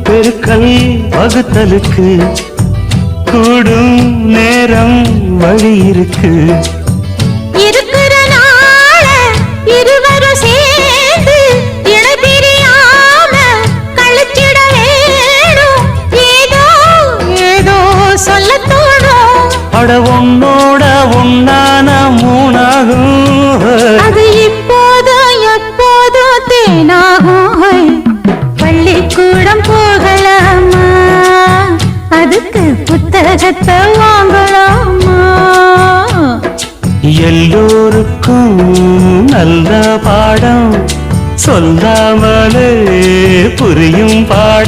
பெருக்கல் வகுத்தலுக்கு கூடும் நேரம் வழி இருக்கு. இருக்கிற நாள இருவரும் சேர்ந்து இடைபிரியாம கழிச்சிட வேணும். ஏதோ ஏதோ சொல்ல தோணும். அட உன்னோட உன்னான மூணாகும். அது இப்போதும் எப்போதும் தேனாகும். பள்ளிக்கூடம் போகலாமா, அதுக்கு புத்தகத்தை வாங்கலாமா? எல்லோருக்கும் நல்ல பாடம் சொல்லாமலே புரியும் பாடம்.